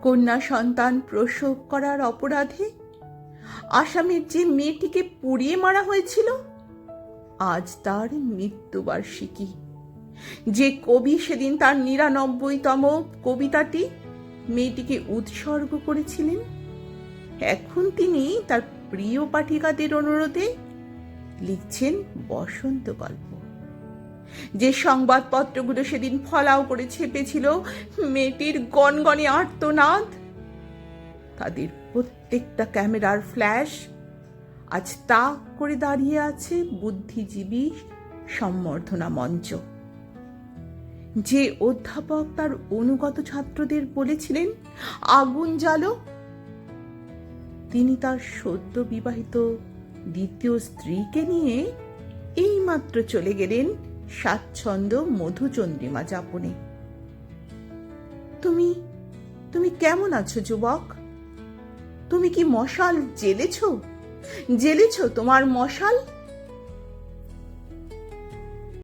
কন্যা সন্তান প্রসব করার অপরাধে আসামের যে মেয়েটিকে পুড়িয়ে মারা হয়েছিল, আজ তার মৃত্যুবার্ষিকী। যে কবি সেদিন তার ৯৯তম কবিতাটি মেয়েটিকে উৎসর্গ করেছিলেন, এখন তিনি তার প্রিয় পাঠিকাদের অনুরোধে লিখছেন বসন্ত গল্প। যে সংবাদপত্রগুলো সেদিন ফলাও করে ছেপেছিল মেয়েটির গনগনে আর্তনাদ, তাদের প্রত্যেকটা ক্যামেরার ফ্ল্যাশ আজ তাক করে দাঁড়িয়ে আছে বুদ্ধিজীবী সম্বর্ধনা মঞ্চ। যে অধ্যাপক তার অনুগত ছাত্রদের বলেছিলেন আগুন জ্বালো, তিনি তার সদ্য বিবাহিত দ্বিতীয় স্ত্রীকে নিয়ে এইমাত্র চলে গেলেন স্বাচ্ছন্দ্য মধুচন্দ্রিমা যাপনে। তুমি তুমি কেমন আছো যুবক? তুমি কি মশাল জ্বেলেছ তোমার মশাল?